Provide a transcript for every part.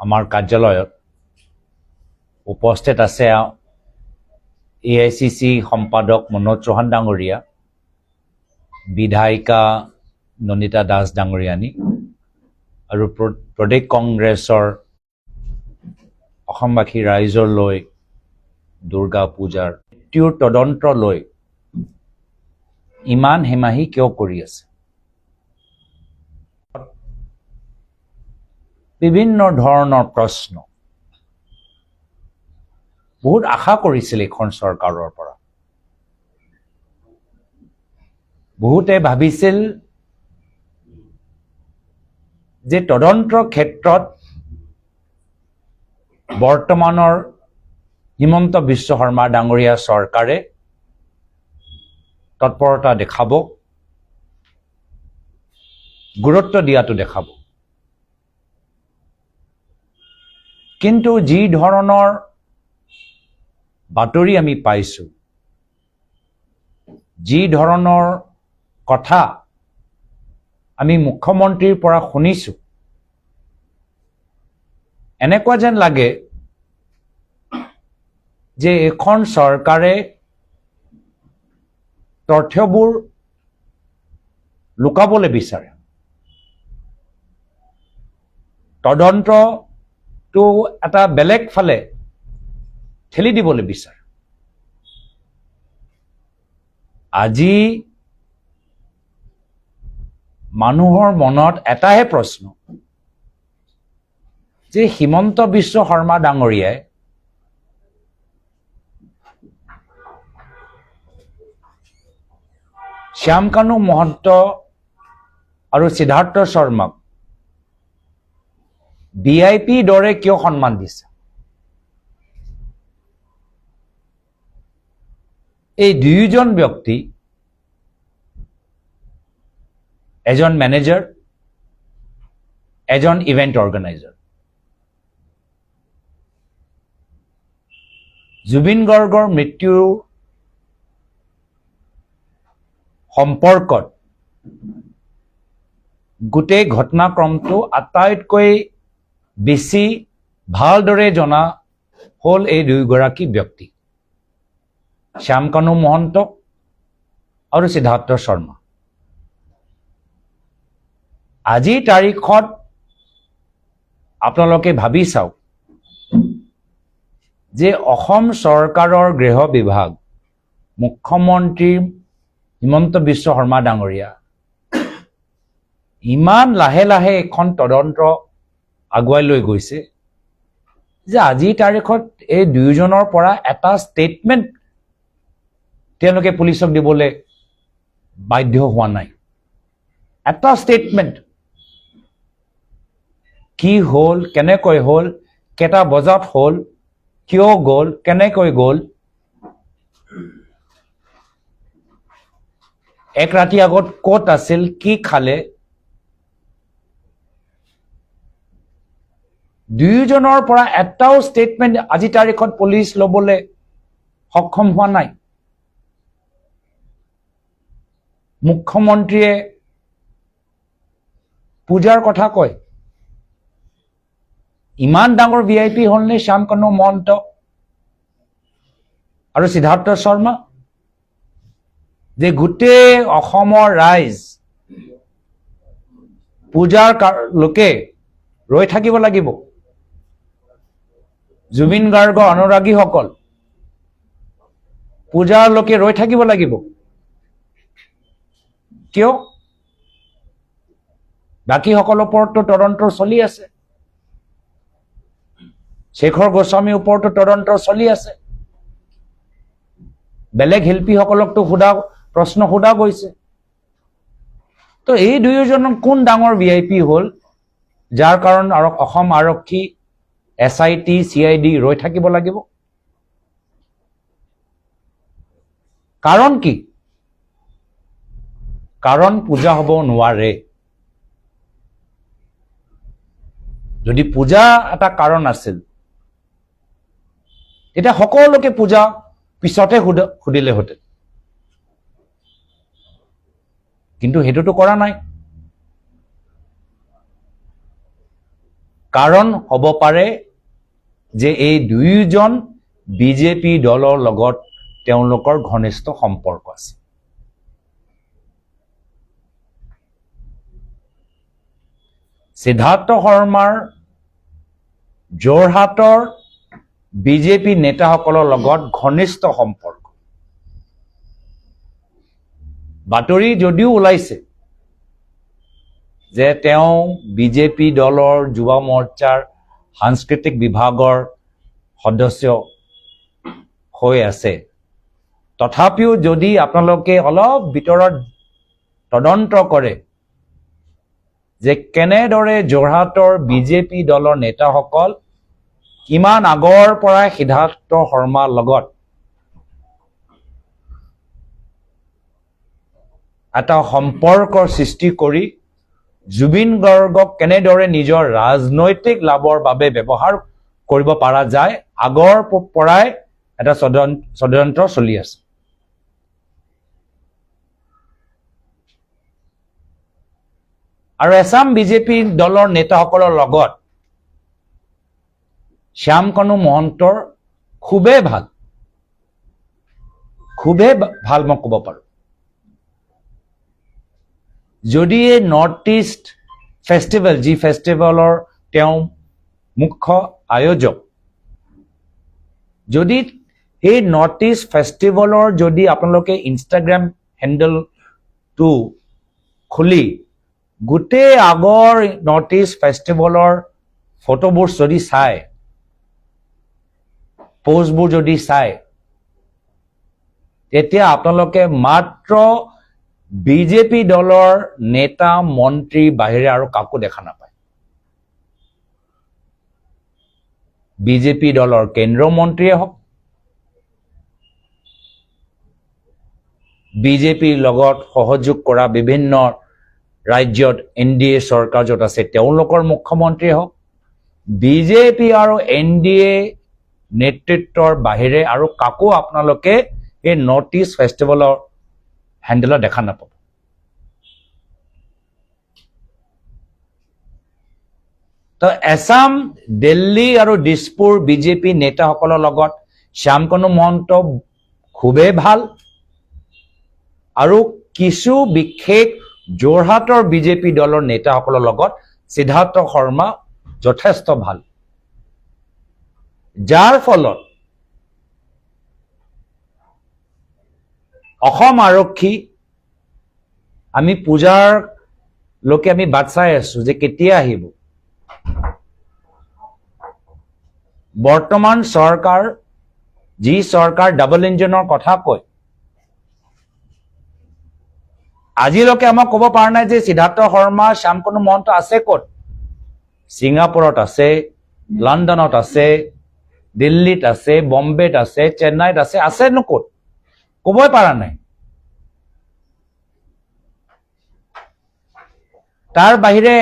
আমাৰ কাৰ্যালয়ত উপস্থিত আছে AICC সম্পাদক মনোজ চৌহান ডাঙৰীয়া, বিধায়িকা নন্দিতা দাস ডাঙৰীয়ানী আৰু প্ৰদেশ কংগ্ৰেছৰ অসমবাসী ৰাইজলৈ দুৰ্গা পূজাৰ মৃত্যুৰ তদন্ত লৈ ইমান হেমাহি কিয় কৰি আছে? বিভিন্ন ধৰণৰ প্ৰশ্ন বহুত আশা কৰিছিল এইখন চৰকাৰৰ পৰা। বহুতে ভাবিছিল যে তদন্তৰ ক্ষেত্ৰত বৰ্তমানৰ হিমন্ত বিশ্ব শৰ্মা ডাঙৰীয়া চৰকাৰে তৎপৰতা দেখাব, গুৰুত্ব দিয়াটো দেখাব। কিন্তু যি ধৰণৰ বাতৰি আমি পাইছোঁ, যি ধৰণৰ কথা আমি মুখ্যমন্ত্ৰীৰ পৰা শুনিছোঁ, এনেকুৱা যেন লাগে যে এখন চৰকাৰে তথ্যবোৰ লুকাবলৈ বিচাৰে। তদন্তটো এটা বেলেগ ফালে ঠেলি দিবলৈ বিচাৰে। আজি মানুহৰ মনত এটাহে প্ৰশ্ন যে হিমন্ত বিশ্ব শৰ্মা ডাঙৰীয়াই শ্যামকানু মহন্ত আৰু সিদ্ধাৰ্থ শৰ্মাক VIP দৰে কিয় সন্মান দিছে? এই দুয়োজন ব্যক্তি, এজন মেনেজাৰ, এজন ইভেন্ট অৰ্গেনাইজাৰ। জুবিন গাৰ্গৰ মৃত্যুৰ সম্পৰ্কত গোটেই ঘটনাক্ৰমটো আটাইতকৈ বেছি ভালদৰে জনা হ'ল এই দুয়োগৰাকী ব্যক্তি, শ্যামকানু মহন্ত আৰু সিদ্ধাৰ্থ শৰ্মা। আজিৰ তাৰিখত আপোনালোকে ভাবি চাওক যে অসম চৰকাৰৰ গৃহ বিভাগ, মুখ্যমন্ত্ৰী হিমন্ত বিশ্ব শৰ্মা ডাঙৰীয়া ইমান লাহে লাহে এখন তদন্ত আগুৱাই লৈ গৈছে যে আজিৰ তাৰিখত এই দুয়োজনৰ পৰা এটা ষ্টেটমেণ্ট তেওঁলোকে পুলিচক দিবলৈ বাধ্য হোৱা নাই। এটা ষ্টেটমেণ্ট কি হ'ল, কেনেকৈ হ'ল, কেইটা বজাত হ'ল, কিয় গ'ল, কেনেকৈ গ'ল, এক ৰাতি আগত ক'ত আছিল, কি খালে, দুয়োজনৰ পৰা এটাও ষ্টেটমেণ্ট আজি তাৰিখত পুলিচ ল'বলৈ সক্ষম হোৱা নাই। মুখ্যমন্ত্ৰীয়ে পূজাৰ কথা কয়। ইমান ডাঙৰ VIP হ'লনে শ্যামকানু মহন্ত আৰু সিদ্ধাৰ্থ শৰ্মা যে গোটেই অসমৰ ৰাইজ পূজাৰ লোকে ৰৈ থাকিব লাগিব? জুবিন গাৰ্গৰ অনুৰাগীসকল পূজাৰ লোকে ৰৈ থাকিব লাগিব? কিয়? বাকীসকলৰ ওপৰতো তদন্ত চলি আছে, শেখৰ গোস্বামীৰ ওপৰতো তদন্ত চলি আছে, বেলেগ শিল্পীসকলকতো প্ৰশ্ন সোধা গৈছে। তো এই দুয়োজন কোন ডাঙৰ VIP হ'ল যাৰ কাৰণ অসম আৰক্ষী, SIT, CID ৰৈ থাকিব লাগিব? কাৰণ কি? কাৰণ পূজা হ'ব নোৱাৰে। যদি পূজা এটা কাৰণ আছিল তেতিয়া সকলোকে পূজা পিছতে সুধিলেহেঁতেন, কিন্তু সেইটোতো কৰা নাই। কাৰণ হ'ব পাৰে যে এই দুয়োজন বিজেপি দলৰ লগত তেওঁলোকৰ ঘনিষ্ঠ সম্পৰ্ক আছে। সিদ্ধাৰ্থ শৰ্মাৰ যোৰহাটৰ বিজেপি নেতাসকলৰ লগত ঘনিষ্ঠ সম্পৰ্ক। বাতৰি যদিও ওলাইছে যে তেওঁ বিজেপি দলৰ যুৱ মৰ্চাৰ সাংস্কৃতিক বিভাগৰ সদস্য হৈ আছে, তথাপিও যদি আপোনালোকে অলপ ভিতৰত তদন্ত কৰে যে কেনেদৰে যোৰহাটৰ বিজেপি দলৰ নেতাসকল কিমান আগৰ পৰাই সিদ্ধাৰ্থ শৰ্মাৰ লগত এটা সম্পৰ্কৰ সৃষ্টি কৰি জুবিন গাৰ্গক কেনেদৰে নিজৰ ৰাজনৈতিক লাভৰ বাবে ব্যৱহাৰ কৰিব পৰা যায়, আগৰ পৰাই এটা ষড়যন্ত্ৰ চলি আছে। আৰু এছাম বিজেপি দলৰ নেতাসকলৰ লগত শ্যামকানু মহন্তৰ খুবেই ভাল মই ক'ব পাৰোঁ। যদি এই নৰ্থ ইষ্ট ফেষ্টিভেল, যি ফেষ্টিভেলৰ তেওঁ মুখ্য আয়োজক, যদি এই নৰ্থ ইষ্ট ফেষ্টিভেলৰ যদি আপোনালোকে ইনষ্টাগ্ৰাম হেণ্ডেলটো খুলি গোটেই আগৰ নৰ্থ ইষ্ট ফেষ্টিভেলৰ ফটোবোৰ যদি চায়, পোষ্টবোৰ যদি চায়, তেতিয়া আপোনালোকে মাত্ৰ বিজেপি দলৰ নেতা মন্ত্ৰী বাহিৰে আৰু কাকো দেখা নাপায়। বিজেপি দলৰ কেন্দ্ৰীয় মন্ত্ৰীয়ে হওক, বিজেপিৰ লগত সহযোগ কৰা বিভিন্ন ৰাজ্যত NDA চৰকাৰ য'ত আছে তেওঁলোকৰ মুখ্যমন্ত্ৰীয়ে হওক, বিজেপি আৰু NDA নেতৃত্বৰ বাহিৰে আৰু কাকো আপোনালোকে এই নৰ্থ ইষ্ট ফেষ্টিভেলৰ হেণ্ডেলত দেখা নাপাব। তো এছাম, দিল্লী আৰু দিছপুৰ বিজেপি নেতাসকলৰ লগত শ্যামকানু মহন্ত খুবেই ভাল, আৰু কিছু বিশেষ যোৰহাটৰ বিজেপি দলৰ নেতাসকলৰ লগত সিদ্ধাৰ্থ শৰ্মা যথেষ্ট ভাল, যাৰ ফলত অসম আৰক্ষী আমি পূজাৰ লৈকে আমি বাট চাই আছো যে কেতিয়া আহিব। বৰ্তমান চৰকাৰ, যি চৰকাৰ ডাবল ইঞ্জিনৰ কথা কয়, আজিলৈকে আমাক ক'ব পৰা নাই যে সিদ্ধাৰ্থ শৰ্মা, শ্যামকানু মহন্ত আছে ক'ত। ছিংগাপুৰত আছে, লণ্ডনত আছে, দিল্লীত আছে, বম্বেত আছে, চেন্নাইত আছেনো ক'ত, ক'বই পৰা নাই। তাৰ বাহিৰে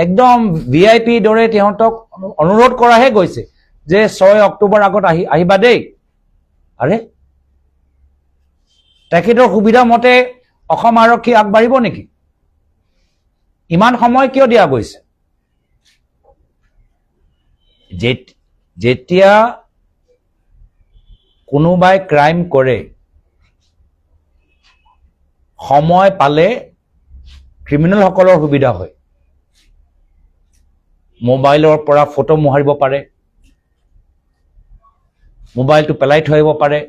একদম VIP দৰে তেওঁক অনুৰোধ কৰাহে গৈছে যে 6 অক্টোবৰ আগত আহিবা দেই। আৰে, তেখেতৰ সুবিধা মতে অসম আৰক্ষী আগবাঢ়িব নেকি? ইমান সময় কিয় দিয়া গৈছে? যেতিয়া কোনোবাই ক্ৰাইম কৰে, সময় পালে ক্ৰিমিনেলসকলৰ সুবিধা হয়। মোবাইলৰ পৰা ফটো মোহাৰিব পাৰে, মোবাইলটো পেলাই থৈ আহিব পাৰে,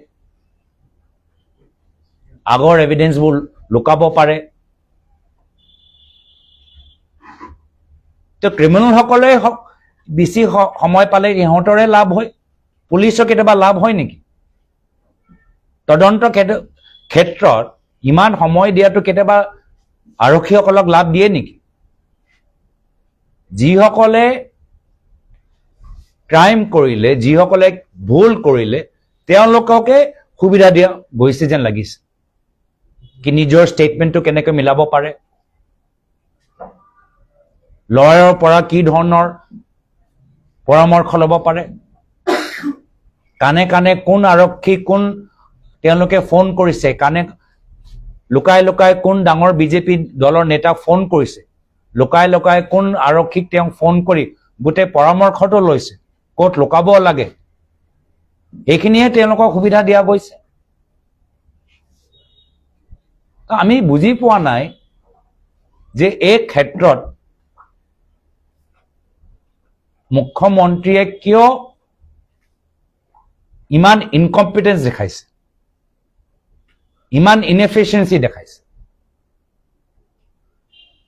আগৰ এভিডেন্সবোৰ লুকাব পাৰে। তো ক্ৰিমিনেলসকলে বেছি সময় পালে ইহঁতৰে লাভ হয়, পুলিচৰ কেতিয়াবা লাভ হয় নেকি? তদন্ত ক্ষেত্ৰত ইমান সময় দিয়াটো কেতিয়াবা আৰক্ষীসকলক লাভ দিয়ে নেকি? যিসকলে ক্ৰাইম কৰিলে, যিসকলে ভুল কৰিলে, তেওঁলোককে সুবিধা দিয়া গৈছে যেন লাগিছে। কি নিজৰ ষ্টেটমেণ্টটো কেনেকৈ মিলাব পাৰে, লয়াৰৰ পৰা কি ধৰণৰ পৰামৰ্শ ল'ব পাৰে, কাণে কাণে কোন আৰক্ষী, কোন তেওঁলোকে ফোন কৰিছে, কাণে লুকাই লুকাই কোন ডাঙৰ বিজেপি দলৰ নেতাক ফোন কৰিছে, লুকাই লুকাই কোন আৰক্ষীক তেওঁ ফোন কৰি গোটেই পৰামৰ্শটো লৈছে ক'ত লুকাব লাগে এইখিনিহে তেওঁলোকক সুবিধা দিয়া গৈছে আমি বুজি পোৱা নাই যে এই ক্ষেত্ৰত মুখ্যমন্ত্ৰীয়ে কিয় ইমান ইনকম্পিটেন্স দেখাইছে ইমান ইনএফিচিয়েন্সি দেখাইছে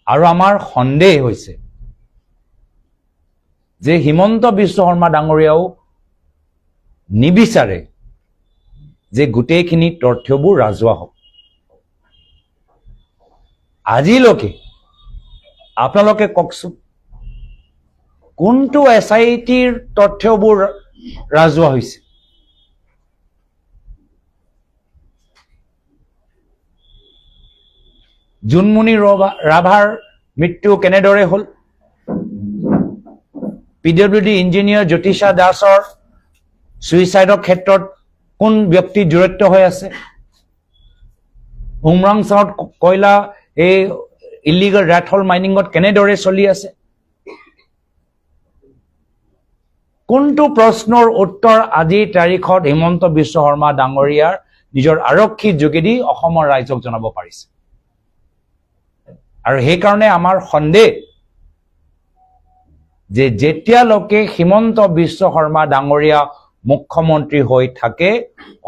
আৰু আমাৰ সন্দেহ হৈছে যে হিমন্ত বিশ্ব শৰ্মা ডাঙৰীয়াও নিবিচাৰে যে গোটেইখিনি তথ্যবোৰ ৰাজহুৱা হওক আজিলৈকে আপোনালোকে কওকচোন কোনটো এছআইটিৰ তথ্যবোৰ ৰাজহুৱা হৈছে জুনমণি ৰাভাৰ মৃত্যু কেনেদৰে হ'ল পিডব্লিউডি ইঞ্জিনিয়াৰ জ্যোতিষা দাসৰ সুইচাইডৰ ক্ষেত্ৰত কোন ব্যক্তি জড়িত হৈ আছে উমৰাংচাৰত কয়লা এই ইলিগেল ৰেট হল মাইনিঙত কেনেদৰে চলি আছে কোনটো প্ৰশ্নৰ উত্তৰ আজিৰ তাৰিখত হিমন্ত বিশ্ব শৰ্মা ডাঙৰীয়াৰ নিজৰ আৰক্ষীৰ যোগেদি অসমৰ ৰাইজক জনাব পাৰিছে আৰু সেইকাৰণে আমাৰ সন্দেহ যে যেতিয়ালৈকে হিমন্ত বিশ্ব শৰ্মা ডাঙৰীয়া মুখ্যমন্ত্ৰী হৈ থাকে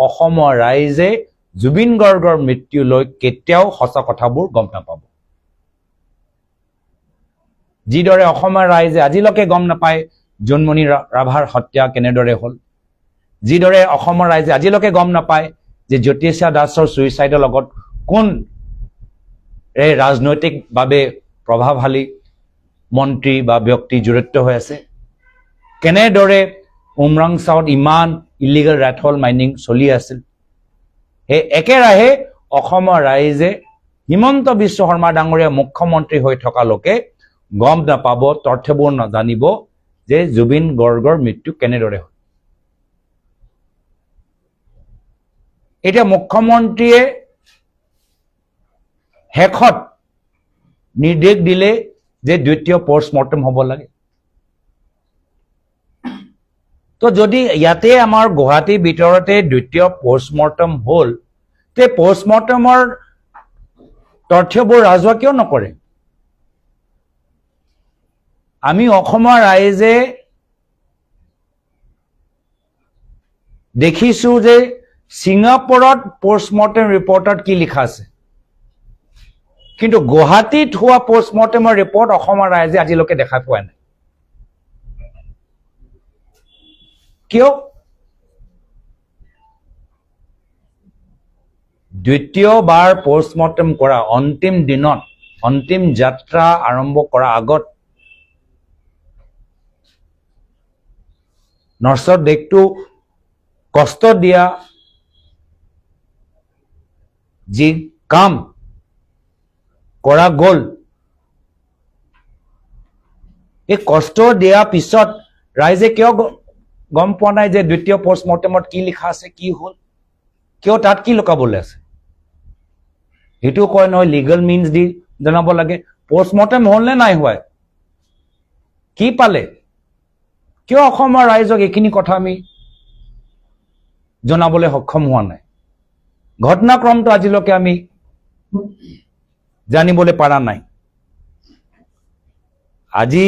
অসমৰ ৰাইজে জুবিন গাৰ্গৰ মৃত্যুলৈ কেতিয়াও সঁচা কথাবোৰ গম নাপাব যিদৰে অসমৰ ৰাইজে আজিলৈকে গম নাপায় জুনমণি ৰাভাৰ হত্যা কেনেদৰে হ'ল যিদৰে অসমৰ ৰাইজে আজিলৈকে গম নাপায় যে জ্যোতিষা দাসৰ সুইচাইডৰ লগত কোন ৰাজনৈতিকভাৱে প্ৰভাৱশালী মন্ত্ৰী বা ব্যক্তি জড়িত হৈ আছে কেনেদৰে উমৰাংচাত ইমান ইলিগেল ৰেট হল মাইনিং চলি আছিল সেই একেৰাহে অসমৰ ৰাইজে হিমন্ত বিশ্ব শৰ্মা ডাঙৰীয়া মুখ্যমন্ত্ৰী হৈ থকা লোকে গম নাপাব তথ্যবোৰ নাজানিব যে জুবিন গাৰ্গৰ মৃত্যু কেনেদৰে হ'ল এতিয়া মুখ্যমন্ত্ৰীয়ে শেষত নিৰ্দেশ দিলে যে দ্বিতীয় পোষ্টমৰ্টেম হ'ব লাগে তো যদি ইয়াতে আমাৰ গুৱাহাটীৰ ভিতৰতে দ্বিতীয় পোষ্টমৰ্টেম হ'ল তে পোষ্টমৰ্টেমৰ তথ্যবোৰ ৰাজহুৱা কিয় নকৰে আমি অসমৰ ৰাইজে দেখিছো যে ছিংগাপুৰত পোষ্টমৰ্টেম ৰিপৰ্টত কি লিখা আছে কিন্তু গুৱাহাটীত হোৱা পোষ্টমৰ্টেমৰ ৰিপৰ্ট অসমৰ ৰাইজে আজিলৈকে দেখা পোৱা নাই কিয় দ্বিতীয়বাৰ পোষ্টমৰ্টেম কৰা অন্তিম দিনত অন্তিম যাত্ৰা আৰম্ভ কৰা আগত নৰ্চৰ দেশটো কষ্ট দিয়া যি কাম কৰা গ'ল এই কষ্ট দিয়াৰ পিছত ৰাইজে কিয় গম পোৱা নাই যে দ্বিতীয় পোষ্টমৰ্টেমত কি লিখা আছে কি হ'ল কিয় তাত কি লুকাবলৈ আছে সেইটো কয় নহয় লিগেল মিনছ দি জনাব লাগে পোষ্টমৰ্টেম হ'ল নে নাই হোৱা কি পালে কিয় অসমৰ ৰাইজক এইখিনি কথা আমি জনাবলৈ সক্ষম হোৱা নাই ঘটনাক্ৰমটো আজিলৈকে আমি জানিবলৈ পৰা নাই আজি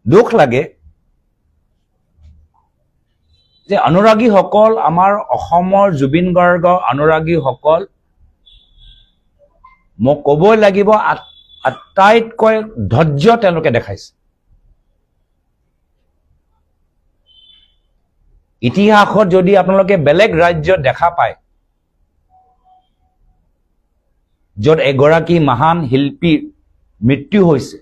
দুখ লাগে যে অনুৰাগীসকল আমাৰ অসমৰ জুবিন গাৰ্গৰ অনুৰাগীসকল মোক ক'বই লাগিব আটাইতকৈ ধৈৰ্য তেওঁলোকে দেখাইছে ইতিহাসত যদি আপোনালোকে বেলেগ ৰাজ্যত দেখা পায় য'ত এগৰাকী মহান শিল্পীৰ মৃত্যু হৈছে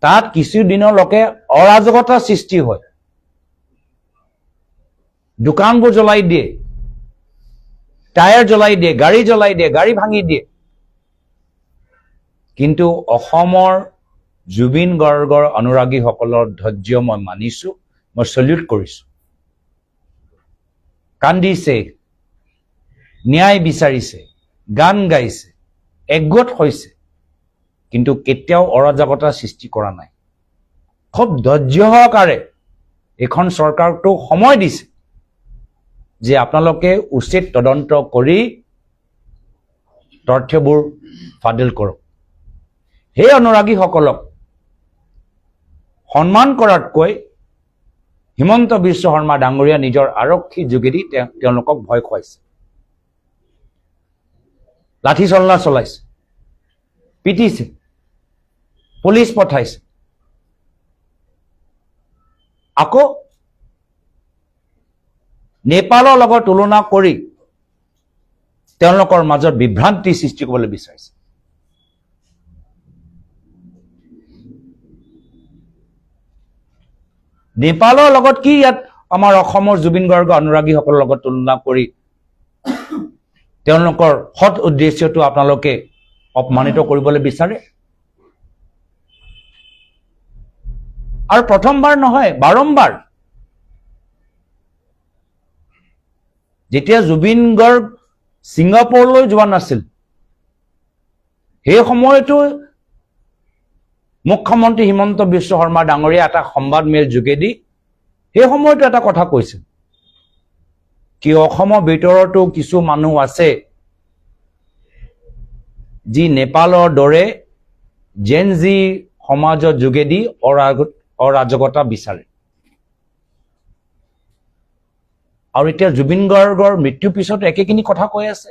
তাত কিছুদিনলৈকে অৰাজকতাৰ সৃষ্টি হয় দোকানবোৰ জ্বলাই দিয়ে টায়াৰ জ্বলাই দিয়ে গাড়ী ভাঙি দিয়ে কিন্তু অসমৰ জুবিন গাৰ্গৰ অনুৰাগীসকলৰ ধৈৰ্য মই মানিছো মই সেলিউট কৰিছো কান্দিছে ন্যায় বিচাৰিছে গান গাইছে একগোট হৈছে কিন্তু কেতিয়াও অৰাজকতা সৃষ্টি কৰা নাই খুব ধৈৰ্য সহকাৰে এখন চৰকাৰটো সময় দিছে যে আপোনালোকে উচিত তদন্ত কৰি তথ্যবোৰ ফাদিল কৰক সেই অনুৰাগীসকলক সন্মান কৰাতকৈ হিমন্ত বিশ্ব শৰ্মা ডাঙৰীয়া নিজৰ আৰক্ষী যোগেদি তেওঁলোকক ভয় খুৱাইছে লাঠি চল্লা চলাইছে পিটিছে পুলিচ পঠাইছে আকৌ নেপালৰ লগত তুলনা কৰি তেওঁলোকৰ মাজত বিভ্ৰান্তি সৃষ্টি কৰিবলৈ বিচাৰিছে নেপালৰ লগত কি ইয়াত আমাৰ অসমৰ জুবিন গাৰ্গ অনুৰাগীসকলৰ লগত তুলনা কৰি তেওঁলোকৰ সৎ উদ্দেশ্যটো আপোনালোকে অপমানিত কৰিবলৈ বিচাৰে আৰু প্ৰথমবাৰ নহয় বাৰম্বাৰ যেতিয়া জুবিন গাৰ্গ ছিংগাপুৰলৈ যোৱা নাছিল সেই সময়তো মুখ্যমন্ত্ৰী হিমন্ত বিশ্ব শৰ্মা ডাঙৰীয়া এটা সংবাদমেল যোগেদি সেই সময়তো এটা কথা কৈছিল কি অসমৰ ভিতৰতো কিছু মানুহ আছে যি নেপালৰ দৰে জেনজি সমাজৰ যোগেদি অৰাজকতা বিচাৰে আৰু এতিয়া জুবিন গাৰ্গৰ মৃত্যুৰ পিছত একেখিনি কথা কৈ আছে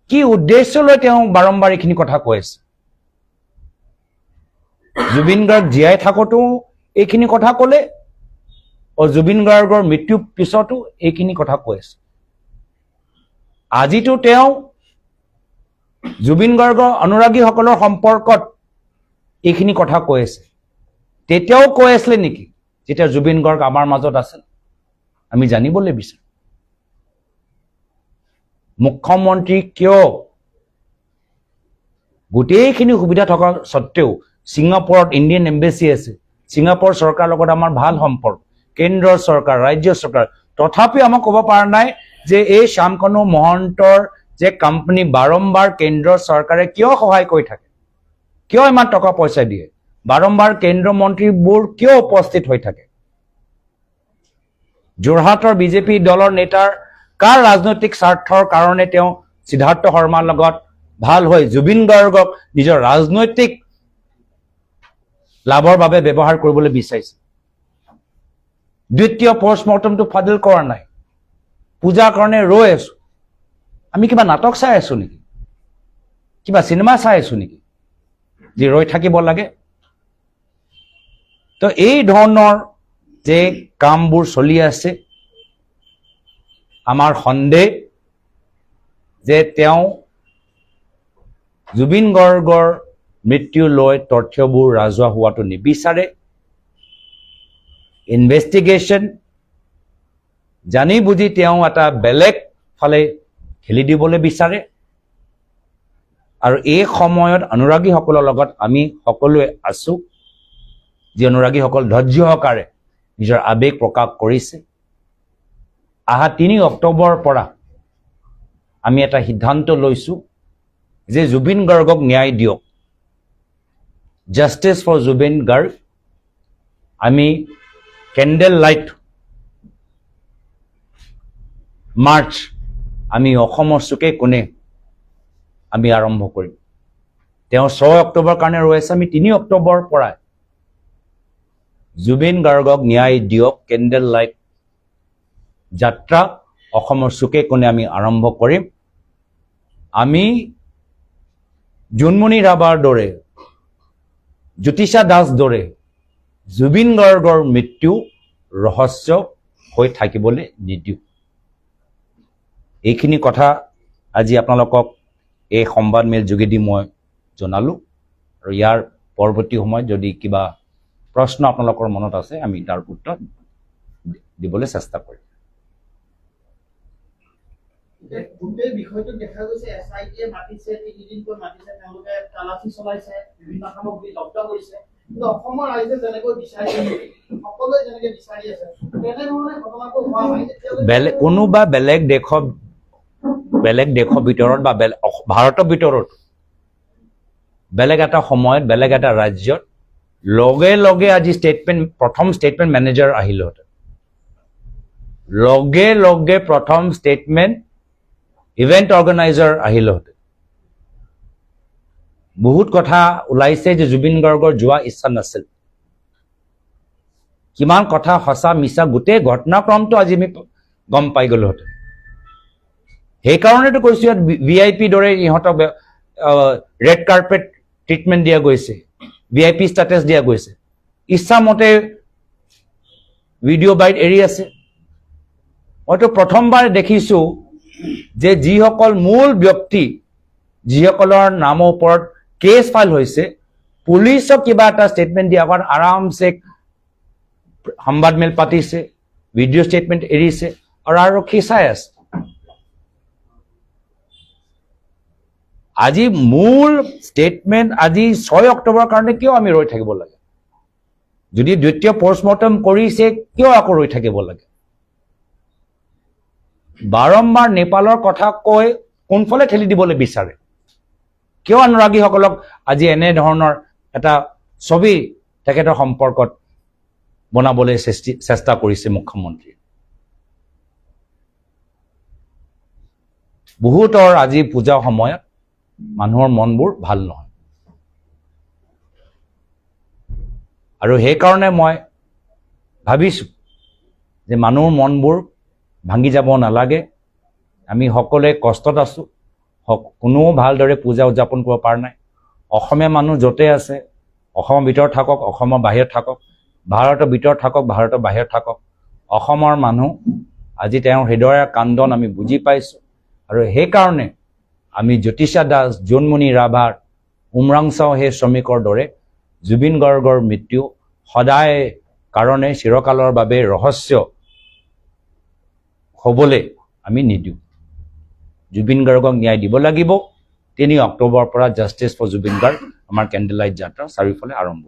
কি উদ্দেশ্য লৈ তেওঁ বাৰম্বাৰ এইখিনি কথা কৈ আছে জুবিন গাৰ্গ জীয়াই থাকোঁতেও এইখিনি কথা ক'লে আৰু জুবিন গাৰ্গৰ মৃত্যুৰ পিছতো এইখিনি কথা কৈ আছে আজিতো তেওঁ জুবিন গাৰ্গৰ অনুৰাগীসকলৰ সম্পৰ্কত এইখিনি কথা কৈ আছে তেতিয়াও কৈ আছিলে নেকি যেতিয়া জুবিন গাৰ্গ আমাৰ মাজত আছিল আমি জানিবলৈ বিচাৰো মুখ্যমন্ত্ৰী কিয় গোটেইখিনি সুবিধা থকা সত্ত্বেও ছিংগাপুৰত ইণ্ডিয়ান এম্বেচি আছে ছিংগাপুৰ চৰকাৰৰ লগত আমাৰ ভাল সম্পৰ্ক কেন্দ্ৰৰ চৰকাৰ ৰাজ্য চৰকাৰ তথাপি আমাক ক'ব পৰা নাই যে এই শ্যামকানু মহন্তৰ যে কোম্পানী বাৰম্বাৰ কেন্দ্ৰৰ চৰকাৰে কিয় সহায় কৰি থাকে কিয় ইমান টকা পইচা দিয়ে বাৰম্বাৰ কেন্দ্ৰীয় মন্ত্ৰীবোৰ কিয় উপস্থিত হৈ থাকে যোৰহাটৰ বিজেপি দলৰ নেতাৰ কাৰ ৰাজনৈতিক স্বাৰ্থৰ কাৰণে তেওঁ সিদ্ধাৰ্থ শৰ্মাৰ লগত ভাল হৈ জুবিন গাৰ্গক নিজৰ ৰাজনৈতিক লাভৰ বাবে ব্যৱহাৰ কৰিবলৈ বিচাৰিছে দ্বিতীয় পোষ্টমৰ্টমটো ফাদিল কৰা নাই পূজাৰ কাৰণে ৰৈ আছো আমি কিবা নাটক চাই আছো নেকি কিবা চিনেমা চাই আছো নেকি যে ৰৈ থাকিব লাগে তো এই ধৰণৰ যে কামবোৰ চলি আছে আমাৰ সন্দেহ যে তেওঁ জুবিন গাৰ্গৰ মৃত্যু লৈ তথ্যবোৰ ৰাজহুৱা হোৱাটো নিবিচাৰে ইনভেষ্টিগেশ্যন জানি বুজি তেওঁ এটা বেলেগ ফালে ঠেলি দিবলৈ বিচাৰে আৰু এই সময়ত অনুৰাগীসকলৰ লগত আমি সকলোৱে আছো যি অনুৰাগীসকল ধৈৰ্য সহকাৰে নিজৰ আবেগ প্ৰকাশ কৰিছে আহা 3 অক্টোবৰৰ পৰা আমি এটা সিদ্ধান্ত লৈছো যে জুবিন গাৰ্গক ন্যায় দিয়ক জাষ্টিছ ফৰ জুবিন গাৰ্গ আমি কেণ্ডেল লাইট মাৰ্চ আমি অসমৰ চুকে কোণে আমি আৰম্ভ কৰিম তেওঁ 6 অক্টোবৰ কাৰণে ৰৈ আছে আমি 3 অক্টোবৰৰ পৰা জুবিন গাৰ্গক ন্যায় দিয়ক কেণ্ডেল লাইট যাত্ৰা অসমৰ চুকে কোণে আমি আৰম্ভ কৰিম আমি জোনমণি ৰাভাৰ দৰে জ্যোতিষা দাস দৰে জুবিন গাৰ্গৰ মৃত্যু ৰহস্য হৈ থাকিবলৈ নিদিওঁ এইখিনি কথা আজি আপোনালোকক এই সংবাদমেল যোগেদি মই জনালো আৰু ইয়াৰ পৰৱৰ্তী সময়ত যদি কিবা প্ৰশ্ন আপোনালোকৰ মনত আছে আমি তাৰ উত্তৰ দিবলৈ চেষ্টা কৰিম গোটেই বিষয়টো দেখা গৈছে এছআইটিয়ে মাতিছে 3 দিনকৈ মাতিছে তেওঁলোকে তালাচী চলাইছে বিভিন্ন সামগ্ৰী জব্দ কৰিছে কিন্তু অসমৰ ৰাইজে যেনেকৈ বিচাৰি সকলোৱে যেনেকৈ বিচাৰি আছে তেনেধৰণে ঘটনাটো হোৱা নাই কোনোবা বেলেগ দেশত বেলেগ দেশৰ ভিতৰত বা ভাৰতৰ ভিতৰত বেলেগ এটা সময়ত বেলেগ এটা ৰাজ্যত লগে লগে আজি প্ৰথম ষ্টেটমেণ্ট মেনেজাৰ আহিলহেঁতেন, লগে লগে প্ৰথম ষ্টেটমেণ্ট ইভেণ্ট অৰ্গেনাইজাৰ আহিলহেঁতেন। বহুত কথা ওলাইছে যে জুবিন গাৰ্গৰ যোৱা ইচ্ছা নাছিল। কিমান কথা সঁচা মিছা গোটেই ঘটনাক্ৰমটো আজি আমি গম পাই গলোহেঁতেন। সেইকাৰণেতো কৈছো ইয়াত VIP দৰে ইহঁতক ৰেড কাৰ্পেট ট্ৰিটমেণ্ট দিয়া গৈছে, VIP ষ্টেটাছ দিয়া গৈছে, ইচ্ছামতে ভিডিঅ' বাইট এৰি আছে। মইতো প্ৰথমবাৰ দেখিছো যে যিসকল মূল ব্যক্তি, যিসকলৰ নামৰ ওপৰত কেছ ফাইল হৈছে, পুলিচক কিবা এটা ষ্টেটমেণ্ট দিয়াৰ আগত আৰামছে সংবাদমেল পাতিছে, ভিডিঅ' ষ্টেটমেণ্ট এৰিছে আৰু আৰক্ষী চাই আছে। আজি মূল ষ্টেটমেণ্ট আজি 6 অক্টোবৰৰ কাৰণে কিয় আমি ৰৈ থাকিব লাগে? যদি দ্বিতীয় পষ্টমৰ্টম কৰিছে কিয় আকৌ ৰৈ থাকিব লাগে? বাৰম্বাৰ নেপালৰ কথা কৈ কোনফালে ঠেলি দিবলৈ বিচাৰে? কিয় অনুৰাগীসকলক আজি এনেধৰণৰ এটা ছবি তেখেতৰ সম্পৰ্কত বনাবলৈ চেষ্টা কৰিছে মুখ্যমন্ত্ৰীয়ে? বহুতৰ আজি পূজাৰ সময়ত মানুহৰ মনবোৰ ভাল নহয়, আৰু সেইকাৰণে মই ভাবিছো যে মানুহৰ মনবোৰ ভাঙি যাব নালাগে। আমি সকলোৱে কষ্টত আছো, কোনো ভালদৰে পূজা উদযাপন কৰিব পৰা নাই। অসমীয়া মানুহ য'তে আছে, অসমৰ ভিতৰত থাকক, অসমৰ বাহিৰত থাকক, ভাৰতৰ ভিতৰত থাকক, ভাৰতৰ বাহিৰত থাকক, অসমৰ মানুহ আজি তেওঁৰ হৃদয়ৰ কান্দন আমি বুজি পাইছো। আৰু সেইকাৰণে আমি জ্যোতিষা দাস, জোনমণি ৰাভাৰ, উমৰাংচাও সেই শ্ৰমিকৰ দৰে জুবিন গাৰ্গৰ মৃত্যু সদায় কাৰণে চিৰকালৰ বাবে ৰহস্য হ'বলৈ আমি নিদিওঁ। জুবিন গাৰ্গক ন্যায় দিব লাগিব। 3 অক্টোবৰৰ পৰা জাষ্টিছ ফৰ জুবিন গাৰ্গ আমাৰ কেণ্ডেল লাইট যাত্ৰা চাৰিওফালে আৰম্ভ।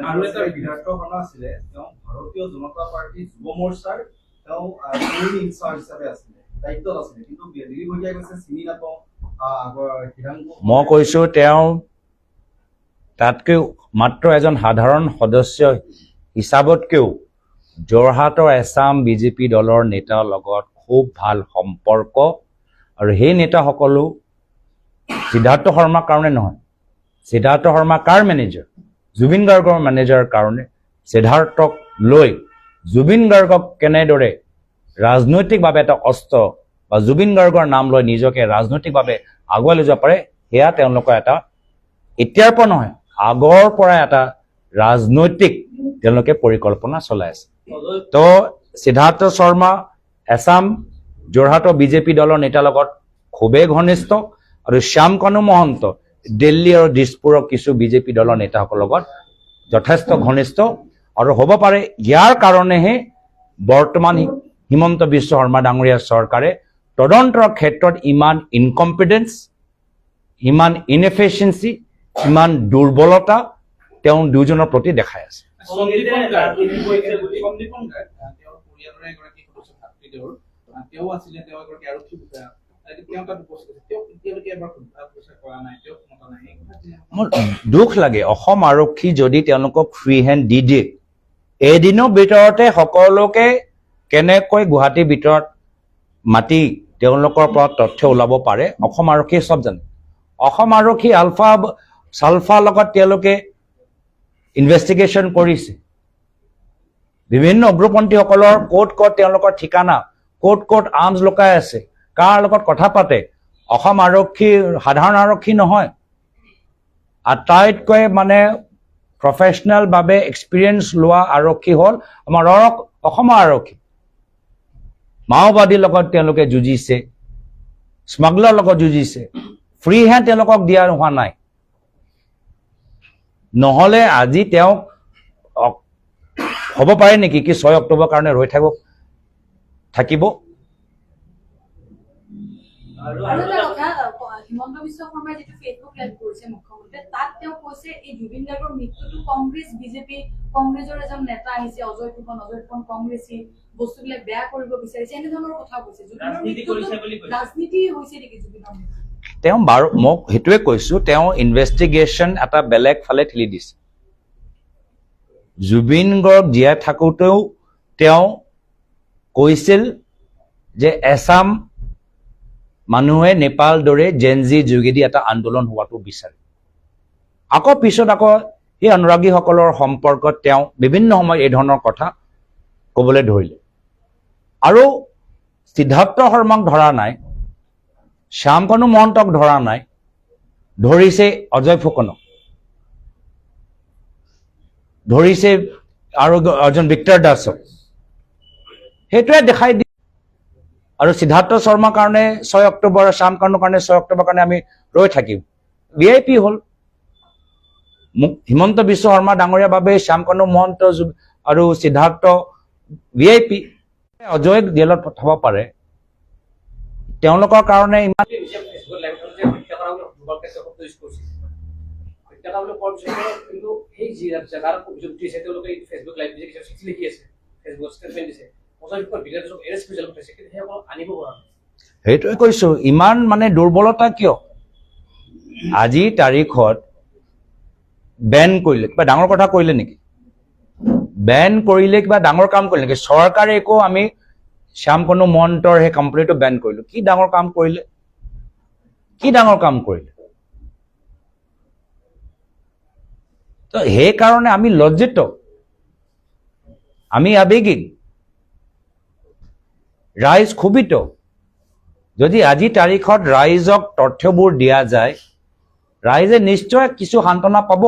আৰু এটা বিধায়ক ঘটনা আছিলে, তেওঁ ভাৰতীয় জনতা পাৰ্টীৰ যুৱ মৰ্চাৰ তেওঁ ইনচাৰ্জ হিচাপে আছিলে, দায়িত্বত আছিলে, কিন্তু দিলীপ ভট্টাচাৰ্যই কৈছে চিনি নাপাওঁ। মই কৈছো তেওঁ তাতকৈ মাত্ৰ এজন সাধাৰণ সদস্য হিচাপতকৈও যোৰহাটৰ এছাম বিজেপি দলৰ নেতাৰ লগত খুব ভাল সম্পৰ্ক, আৰু সেই নেতাসকলো সিদ্ধাৰ্থ শৰ্মাৰ কাৰণে নহয়। সিদ্ধাৰ্থ শৰ্মা কাৰ মেনেজাৰ? জুবিন গাৰ্গৰ মেনেজাৰ কাৰণে সিদ্ধাৰ্থক লৈ জুবিন গাৰ্গক কেনেদৰে ৰাজনৈতিকভাৱে এটা অস্ত্ৰ বা জুবিন গাৰ্গৰ নাম লৈ নিজকে ৰাজনৈতিকভাৱে আগুৱাই লৈ যাব পাৰে, সেয়া তেওঁলোকৰ এটা এতিয়াৰ পৰা নহয়, আগৰ পৰা এটা ৰাজনৈতিক তেওঁলোকে পৰিকল্পনা চলাই আছে। তো সিদ্ধাৰ্থ শৰ্মা এছাম যোৰহাটৰ বিজেপি দলৰ নেতাৰ লগত খুবেই ঘনিষ্ঠ, আৰু শ্যাম কানু মহন্ত দিল্লী আৰু দিছপুৰৰ কিছু বিজেপি দলৰ নেতাসকলৰ লগত যথেষ্ট ঘনিষ্ঠ, আৰু হ'ব পাৰে ইয়াৰ কাৰণেহে বৰ্তমান হিমন্ত বিশ্ব শৰ্মা ডাঙৰীয়াৰ চৰকাৰে তদন্তৰ ক্ষেত্ৰত ইমান ইনকম্পিটেন্স, ইমান ইনএফিচিয়েঞ্চি, ইমান দুৰ্বলতা তেওঁ দুজনৰ প্ৰতি দেখাই আছে। মোৰ দুখ লাগে, অসম আৰক্ষী যদি তেওঁলোকক ফ্ৰী হেণ্ড দি দিয়ে, এদিনৰ ভিতৰতে সকলোকে কেনেকৈ গুৱাহাটীৰ ভিতৰত মাতি তেওঁলোকৰ পৰা তথ্য ওলাব পাৰে অসম আৰক্ষীয়ে চব জানে। অসম আৰক্ষী আলফা চালফাৰ লগত তেওঁলোকে ইনভেষ্টিগেশ্যন কৰিছে। বিভিন্ন উগ্ৰপন্থীসকলৰ ক'ত ক'ত তেওঁলোকৰ ঠিকানা, ক'ত ক'ত আৰ্মছ লুকাই আছে, কাৰ লগত কথা পাতে। অসম আৰক্ষী সাধাৰণ আৰক্ষী নহয়, আটাইতকৈ মানে প্ৰফেচনেলভাৱে এক্সপিৰিয়েঞ্চ লোৱা আৰক্ষী হ'ল আমাৰ অসমৰ আৰক্ষী। মাওবাদীৰ লগত তেওঁলোকে যুঁজিছে, স্মাগলাৰ লগত যুঁজিছে, ফ্ৰী হেণ্ড তেওঁলোকক দিয়া হোৱা নাই। নহ'লে আজি তেওঁক হ'ব পাৰে নেকি কি 6 অক্টোবৰৰ কাৰণে ৰৈ থাকিব? আৰু এটা কথা, হিমন্ত বিশ্ব শৰ্মাই যেটো ফেসবুক লাইভ কৰিছে মুখ্যমন্ত্ৰীয়ে তাত তেওঁ কৈছে এই জুবিন গাৰ্গৰ মৃত্যুটো কংগ্ৰেছ বিজেপি কংগ্ৰেছৰ এজন নেতা আহিছে অজয় ফুকন কংগ্ৰেছী বস্তুবিলাক বেয়া কৰিব বিচাৰিছে এনে ধৰণৰ কথা কৈছে জুবিনৰ মৃত্যুটো ৰাজনীতি হৈছে নেকি জুবিনৰ মৃত্যু তেওঁ মোক সেইটোৱে কৈছো তেওঁ ইনভেষ্টিগেশ্যন এটা বেলেগ ফালে ঠেলি দিছে জুবিন গাৰ্গ জীয়াই থাকোঁতেও তেওঁ কৈছিল যে এছাম মানুহে নেপাল দৰে জেনজি যোগেদি এটা আন্দোলন হোৱাটো বিচাৰে আকৌ পিছত আকৌ এই অনুৰাগীসকলৰ সম্পৰ্কত তেওঁ বিভিন্ন সময়ত এই ধৰণৰ কথা ক'বলৈ ধৰিলে আৰু সিদ্ধাৰ্থ শৰ্মাক ধৰা নাই শ্যামকানু মহন্তক ধৰা নাই ধৰিছে অজয় ফুকনক ধৰিছে আৰু এজন ভিক্টৰ দাসক সেইটোৱে দেখাই দিয়ে আৰু সিদ্ধাৰ্থ শৰ্মাৰ কাৰণে 6 অক্টোবৰ শ্যামকানুৰ কাৰণে 6 অক্টোবৰ কাৰণে আমি ৰৈ থাকিম ভিআইপি হ'ল হিমন্ত বিশ্ব শৰ্মা ডাঙৰীয়াৰ বাবে শ্যামকানু মহন্ত আৰু সিদ্ধাৰ্থ ভিআইপি অজয়ক জেলত পঠাব পাৰে তেওঁলোকৰ কাৰণে ইমান সেইটোৱে কৈছো ইমান মানে দুৰ্বলতা কিয় আজি তাৰিখত বেন কৰিলে কিবা ডাঙৰ কথা কৰিলে নেকি বেন কৰিলে কিবা ডাঙৰ কাম কৰিলে নেকি চৰকাৰে একো আমি শ্যামকানু মহন্তৰ সেই কোম্পানীটো বেন কৰিলো কি ডাঙৰ কাম কৰিলে তো সেইকাৰণে আমি লজ্জিত আমি আবেগিক ৰাইজ ক্ষোভিত যদি আজি তাৰিখত ৰাইজক তথ্যবোৰ দিয়া যায় ৰাইজে নিশ্চয় কিছু সান্তনা পাব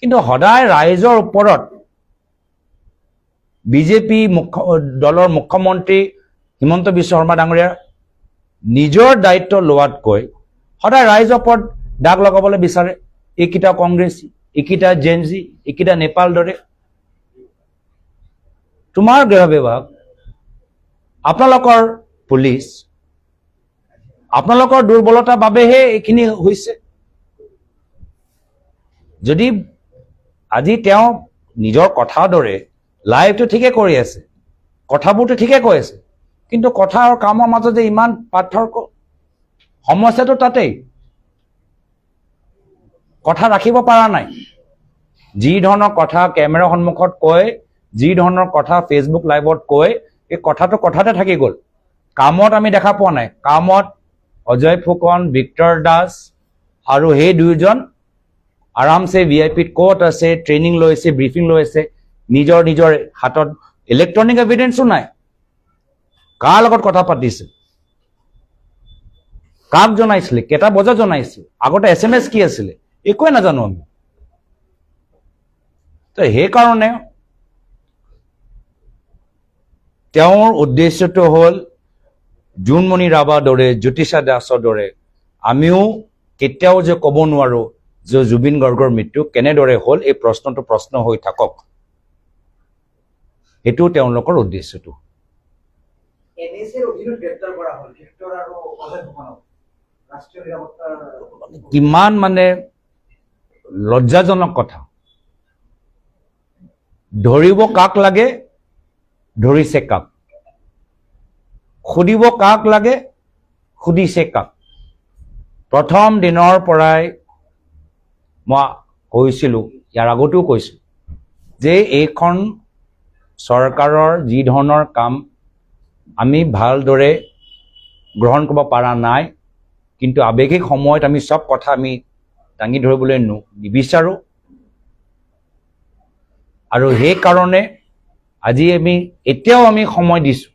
কিন্তু সদায় ৰাইজৰ ওপৰত বিজেপি দলৰ মুখ্যমন্ত্ৰী হিমন্ত বিশ্ব শৰ্মা ডাঙৰীয়া নিজৰ দায়িত্ব লোৱাতকৈ সদায় ৰাইজৰ ওপৰত দাগ লগাবলৈ বিচাৰে এইকেইটা কংগ্ৰেছী এইকেইটা জেনজি এইকেইটা নেপাল দৰে তোমাৰ গৃহ বিভাগ আপোনালোকৰ পুলিচ আপোনালোকৰ দুৰ্বলতাৰ বাবেহে এইখিনি হৈছে যদি আজি তেওঁ নিজৰ কথাৰ দৰে লাইভটো ঠিকে কৰি আছে কথাবোৰতো ঠিকে কৈ আছে কিন্তু কথা আৰু কামৰ মাজত যে ইমান পাৰ্থক্য সমস্যাটো তাতেই কথা ৰাখিব পৰা নাই যি ধৰণৰ কথা কেমেৰা সন্মুখত কয় যি ধৰণৰ কথা ফেচবুক লাইভত কয় এই কথাটো কথাতে থাকি গ'ল কামত আমি দেখা পোৱা নাই কামত অজয় ফুকন ভিক্টৰ দাস আৰু সেই দুইজন আৰামছে ভিআইপিত ক'ত আছে ট্ৰেইনিং লৈছে ব্ৰিফিং লৈছে নিজৰ নিজৰ হাতত ইলেক্ট্ৰনিক এভিডেন্সো নাই কাৰ লগত কথা পাতিছে কাক জনাইছিলে কেইটা বজাত জনাইছিল আগতে SMS কি আছিলে একোৱে নাজানো আমি তো সেইকাৰণে তেওঁৰ উদ্দেশ্যটো হ'ল জোনমণি ৰাভাৰ দৰে জ্যোতিষা দাসৰ দৰে আমিও কেতিয়াও যে ক'ব নোৱাৰো যে জুবিন গাৰ্গৰ মৃত্যু কেনেদৰে হ'ল এই প্ৰশ্নটো প্ৰশ্ন হৈ থাকক এইটো তেওঁলোকৰ উদ্দেশ্যটো এনএছএৰ অধীনত গ্ৰেপ্তাৰ কৰা হ'ল ভিক্টৰ আৰু অজয় ফুকনক ৰাষ্ট্ৰীয় নিৰাপত্তাৰ কিমান মানে লজ্জাজনক কথা ধৰিব কাক লাগে ধৰিছে কাক সুধিব কাক লাগে সুধিছে কাক প্ৰথম দিনৰ পৰাই মই কৈছিলোঁ ইয়াৰ আগতেও কৈছোঁ যে এইখন চৰকাৰৰ যি ধৰণৰ কাম আমি ভালদৰে গ্ৰহণ কৰিব পৰা নাই কিন্তু আৱেগিক সময়ত আমি সব কথা আমি দাঙি ধৰিবলৈ নিবিচাৰোঁ আৰু সেইকাৰণে আজি আমি এতিয়াও আমি সময় দিছোঁ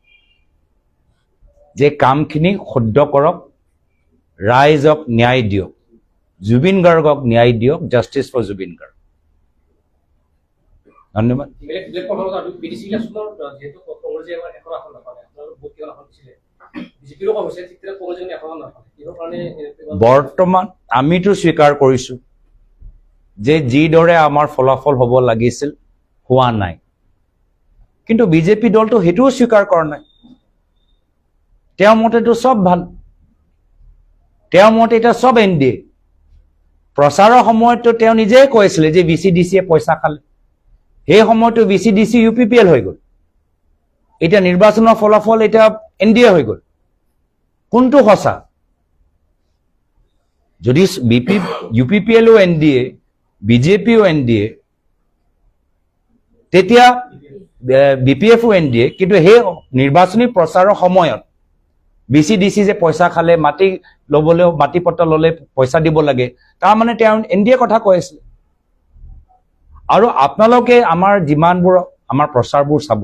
যে কামখিনি শুদ্ধ কৰক ৰাইজক ন্যায় দিয়ক জুবিন গাৰ্গক ন্যায় দিয়ক জাষ্টিছ ফৰ জুবিন গাৰ্গ ধন্যবাদ বৰ্তমান আমিতো স্বীকাৰ কৰিছোঁ যে যিদৰে আমাৰ ফলাফল হ'ব লাগিছিল হোৱা নাই কিন্তু বিজেপি দলটো সেইটোও স্বীকাৰ কৰা নাই তেওঁৰ মতেতো সব ভাল তেওঁৰ মতে এতিয়া চব NDA প্ৰচাৰৰ সময়তো তেওঁ নিজেই কৈছিলে যে VCDCয়ে পইচা খালে সেই সময়তো VCDC UPPL হৈ গ'ল এতিয়া নিৰ্বাচনৰ ফলাফল এতিয়া NDA হৈ গ'ল কোনটো সঁচা যদি UPPL ও NDA BJP ও NDA তেতিয়া BPF ও NDA কিন্তু সেই নিৰ্বাচনী প্ৰচাৰৰ সময়ত VCDC যে পইচা খালে মাটি ল'বলেও মাটি পট্টা ল'লে পইচা দিব লাগে তাৰ মানে তেওঁ NDA কথা কৈ আছিল আৰু আপোনালোকে আমাৰ যিমানবোৰ আমাৰ প্ৰচাৰবোৰ চাব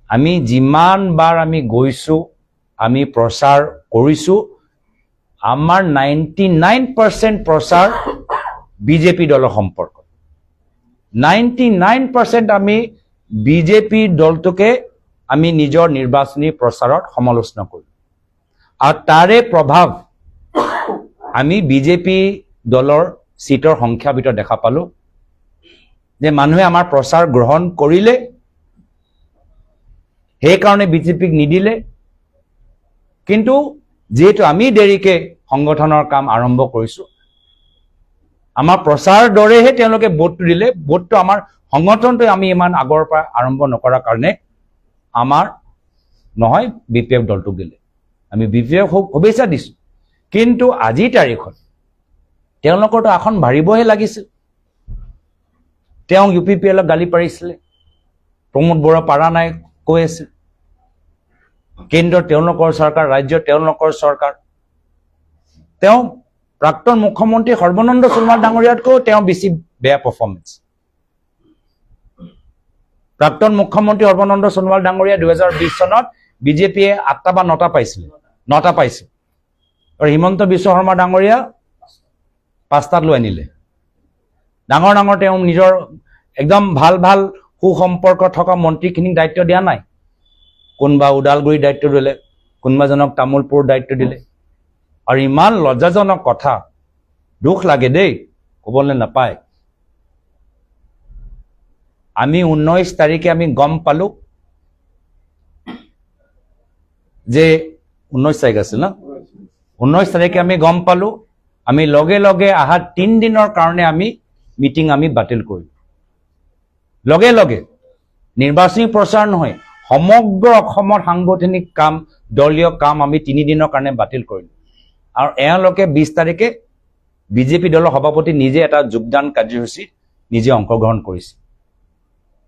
আমি যিমানবাৰ আমি গৈছো আমি প্ৰচাৰ কৰিছো আমাৰ 99% প্ৰচাৰ বিজেপি দলৰ সম্পৰ্ক 99% আমি বিজেপি দলটোকে আমি নিজৰ নিৰ্বাচনী প্ৰচাৰত সমালোচনা কৰো আৰু তাৰে প্ৰভাৱ আমি বিজেপি দলৰ সিটৰ সংখ্যা ভিতৰত দেখা পালো যে মানুহে আমাৰ প্ৰচাৰ গ্ৰহণ কৰিলে সেই কাৰণে বিজেপিক নিদিলে কিন্তু যেহেতু আমি দেৰিকে সংগঠনৰ কাম আৰম্ভ কৰিছো আমাৰ প্ৰচাৰ দৰেহে তেওঁলোকে ভোটটো দিলে ভোটটো আমাৰ সংগঠনটো আমি ইমান আগৰ পৰা আৰম্ভ নকৰাৰ কাৰণে আমাৰ নহয় BPF দলটো দিলে আমি BPF শুভেচ্ছা দিছো কিন্তু আজি তাৰিখত তেওঁলোকৰটো এখন ভাৰিবহে লাগিছিল তেওঁ UPPL গালি পাৰিছিলে প্ৰমোদ বৰা পাৰা নাই কৈ আছিল কেন্দ্ৰ তেওঁলোকৰ চৰকাৰ ৰাজ্য তেওঁলোকৰ চৰকাৰ তেওঁ প্ৰাক্তন মুখ্যমন্ত্ৰী সৰ্বানন্দ সোণোৱাল ডাঙৰীয়াতকৈ তেওঁ বেছি বেয়া পাৰফৰ্মেন্স প্ৰাক্তন মুখ্যমন্ত্ৰী সৰ্বানন্দ সোণোৱাল ডাঙৰীয়া 2020 চনত বিজেপিয়ে 8টা বা 9টা পাইছিল 9টা পাইছিল আৰু হিমন্ত বিশ্ব শৰ্মা ডাঙৰীয়া 5টাত লৈ আনিলে ডাঙৰ ডাঙৰ তেওঁ নিজৰ একদম ভাল ভাল সুসম্পৰ্ক থকা মন্ত্ৰীখিনিক দায়িত্ব দিয়া নাই কোনবা উদালগুৰি দায়িত্ব দিলে কোনবাজনক তামুলপুৰ দায়িত্ব দিলে আৰু ইমান লজ্জাজনক কথা দুখ লাগে দেই ক'বলৈ নাপায় আমি 19 তাৰিখে আমি গম পালো যে 19 তাৰিখ আছিল না 19 তাৰিখে আমি গম পালো আমি লগে লগে আহা 3 দিনৰ কাৰণে আমি মিটিং আমি বাতিল কৰিলো লগে লগে নিৰ্বাচনী প্ৰচাৰ নহয় সমগ্ৰ অসমৰ সাংগঠনিক কাম দলীয় কাম আমি 3 দিনৰ কাৰণে বাতিল কৰিলো আৰু এওঁলোকে 20 তাৰিখে বিজেপি দলৰ সভাপতি নিজে এটা যোগদান কাৰ্যসূচী নিজে অংশগ্ৰহণ কৰিছে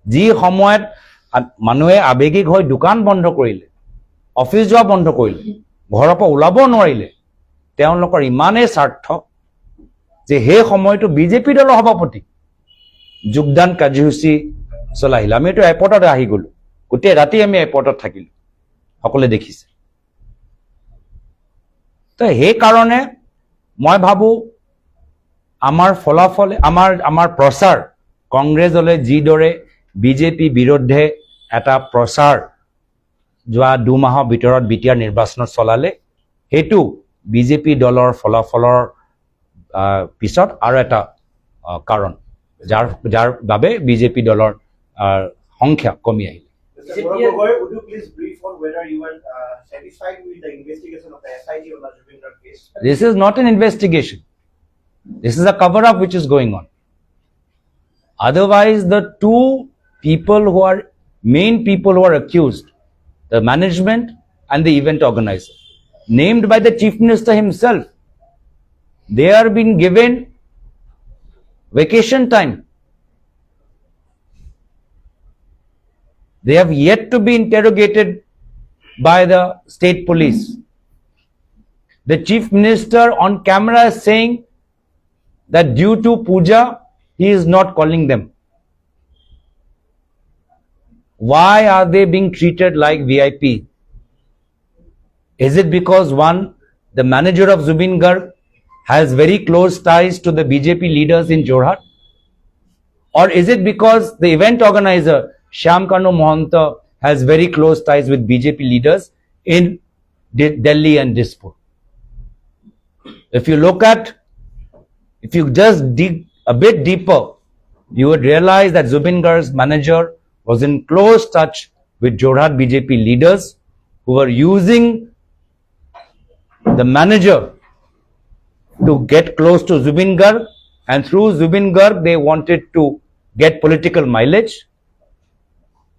যি সময়ত মানুহে আবেগিক হৈ দোকান বন্ধ কৰিলে অফিচ যোৱা বন্ধ কৰিলে ঘৰৰ পৰা ওলাব নোৱাৰিলে তেওঁলোকৰ ইমানেই স্বাৰ্থ যে সেই সময়টো বিজেপি দলৰ সভাপতি যোগদান কাৰ্যসূচী চলাইলে আমিতো এয়াৰপৰ্টত আহি গলো গোটেই ৰাতি আমি এয়াৰপৰ্টত থাকিলো সকলোৱে দেখিছে তো সেই কাৰণে মই ভাবো আমাৰ ফলাফল আমাৰ প্ৰচাৰ কংগ্ৰেছলৈ যিদৰে বিজেপি বিৰুদ্ধে এটা প্ৰচাৰ যোৱা 2 মাহৰ ভিতৰত বিটিআৰ নিৰ্বাচনত চলালে হেতু বিজেপি দলৰ ফলাফলৰ পিছত আৰু এটা কাৰণ যাৰ বাবে বিজেপি দলৰ সংখ্যা কমি আহিলে Mr. Gogoi, would you please brief on whether you are satisfied with the investigation of the SIT on the Jubin Garg case? This is not an investigation. This is a cover-up which is going on. Otherwise, the two people who are main people who are accused, the management and the event organizer, named by the Chief Minister himself, they are being given vacation time. They have yet to be interrogated by the state police. The Chief Minister on camera is saying that due to puja, he is not calling them. Why are they being treated like VIP? Is it because one, the manager of Zubin Garg has very close ties to the BJP leaders in Jorhat? Or is it because the event organizer, Shyam Kanu Mohanta, has very close ties with BJP leaders in Delhi and Dispur? If you just dig a bit deeper, you would realize that Zubin Garg's manager was in close touch with Jorhat BJP leaders who were using the manager to get close to Zubin Garg, and through Zubin Garg they wanted to get political mileage.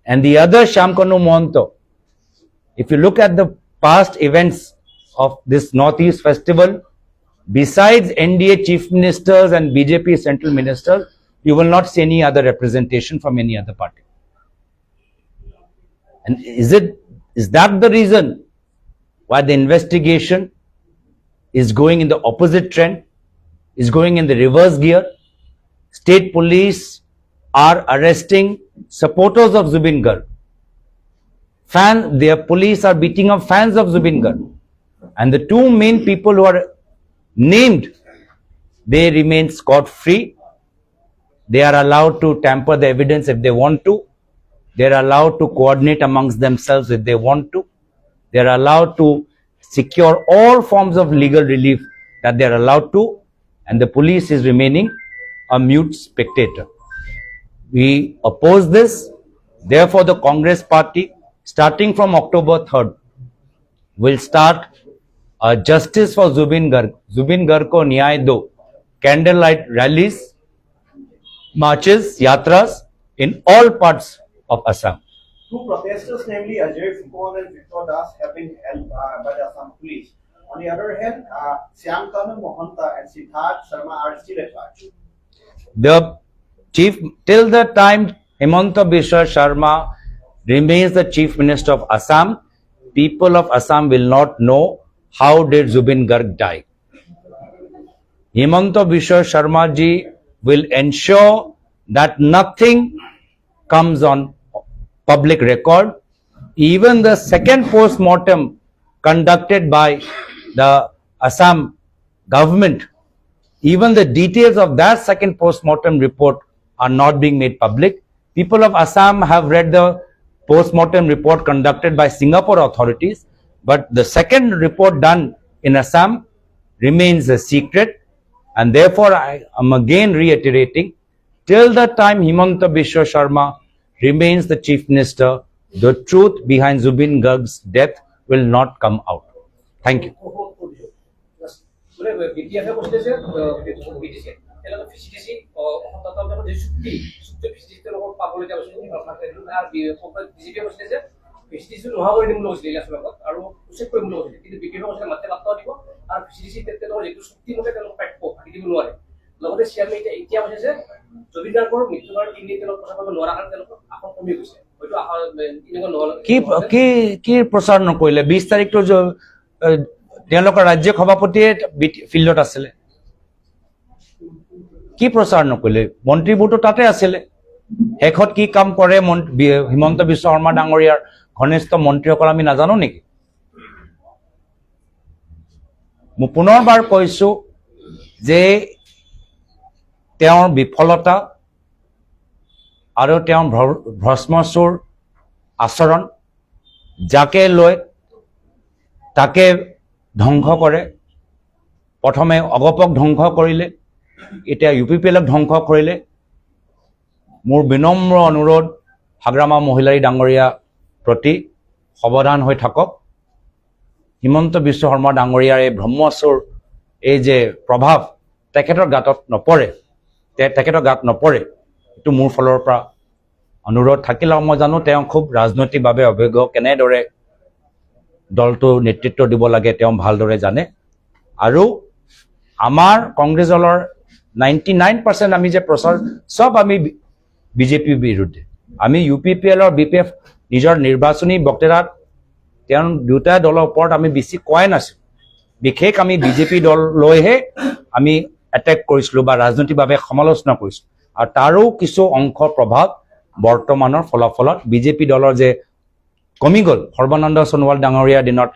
And the other Shyamkanu Mohanto, if you look at the past events of this Northeast Festival, besides NDA chief ministers and BJP central ministers, you will not see any other representation from any other party. And is that the reason why the investigation is going in the opposite trend, is going in the reverse gear? State police are arresting supporters of Zubin Garg. Their police are beating up fans of Zubin Garg. And the two main people who are named, they remain scot-free. They are allowed to tamper the evidence if they want to. They are allowed to coordinate amongst themselves if they want to. They are allowed to secure all forms of legal relief that they are allowed to. And the police is remaining a mute spectator. We oppose this. Therefore, the Congress party, starting from October 3rd, will start a Justice for Zubin Garg, Zubin Garg ko Nyay Do, candlelight rallies, marches, yatras in all parts of Assam. Two protesters, namely Ajay Fukonde and Victor Das, have been held by the Assam police. On the other hand, Shyamkanu Mohanto and Siddharth Sharma are still at large. The chief, till the time Himanta Biswa Sharma remains the chief minister of Assam, people of Assam will not know how did Zubin Garg die. Himanta Biswa Sharma ji will ensure that nothing comes on public record. Even the second post-mortem conducted by the Assam government, even the details of that second post-mortem report are not being made public. People of Assam have read the post-mortem report conducted by Singapore authorities, but the second report done in Assam remains a secret. And therefore, I am again reiterating, till the time Himanta Biswa Sharma remains the chief minister, the truth behind Zubin Garg's death will not come out. Thank you. BTF কৈছিলে যে BTC এলাকা ফিসিটিসি অন্তত যে চুক্তি ফিসিটিসি লগত পাবলৈ যাব আৰু বিজেপি কৈছিলে যে ফিসিটিসি নোহোৱা কৰি দিম কৈছিলে ইলেকশ্যন লগত আৰু উচিত কৰিম কৈছিলে, কিন্তু বিজেপি কৈছিলে মাত্ৰ বাৰ্তা দিব আৰু ফিসিটিসি তেওঁলোকৰ যিটো চুক্তি মতে তেওঁলোক পাতিব পাতি দিব নোৱাৰে। লগতে চিয়ামে এতিয়া কৈছে যে জবিন গাৰ্গৰ মৃত্যুৰ তিনি তেওঁলোক প্ৰচাৰ কৰিব নোৱাৰা কাৰণে তেওঁলোকৰ আসন কমি গৈছে, হয়তো এনেকুৱা নহ'ল। কি প্ৰচাৰ নকৰিলে? 20 তাৰিখটো তেওঁলোকৰ ৰাজ্য সভাপতিয়ে ফিল্ডত আছিলে, কি প্ৰচাৰ নকৰিলে? মন্ত্ৰীবোৰতো তাতে আছিলে। শেষত কি কাম কৰে হিমন্ত বিশ্ব শৰ্মা ডাঙৰীয়াৰ ঘনিষ্ঠ মন্ত্ৰীসকল আমি নাজানো নেকি? মই পুনৰবাৰ কৈছো যে তেওঁৰ বিফলতা আৰু তেওঁৰ ভস্মচুৰ আচৰণ, যাকে লৈ তাকে ধ্বংস কৰে। প্ৰথমে অগপক ধ্বংস কৰিলে, এতিয়া UPPLক ধ্বংস কৰিলে। মোৰ বিনম্ৰ অনুৰোধ হাগ্ৰামা মহিলাৰী ডাঙৰীয়া প্ৰতি, সাৱধান হৈ থাকক। হিমন্ত বিশ্ব শৰ্মা ডাঙৰীয়াৰ এই ব্ৰহ্মচুৰ এই যে প্ৰভাৱ তেখেতৰ গাত নপৰে, এইটো মোৰ ফালৰ পৰা অনুৰোধ থাকিল। আৰু মই জানো তেওঁ খুব ৰাজনৈতিকভাৱে অভিজ্ঞ, কেনেদৰে দলটো নেতৃত্ব দিব লাগে তেওঁ ভালদৰে জানে। আৰু আমাৰ কংগ্ৰেছ দলৰ 99% আমি যে প্ৰচাৰ চব আমি বিজেপিৰ বিৰুদ্ধে। আমি UPPL আৰু BPF নিজৰ নিৰ্বাচনী বক্তৃতাত তেওঁ দুটা দলৰ ওপৰত আমি বেছি কোৱাই নাছিল। বিশেষ আমি বিজেপি দল লৈহে আমি এটেক কৰিছিলোঁ বা ৰাজনৈতিকভাৱে সমালোচনা কৰিছিলোঁ। আৰু তাৰো কিছু অংশ প্ৰভাৱ বৰ্তমানৰ ফলাফলত বিজেপি দলৰ যে কমি গ'ল, সৰ্বানন্দ সোণোৱাল ডাঙৰীয়াৰ দিনত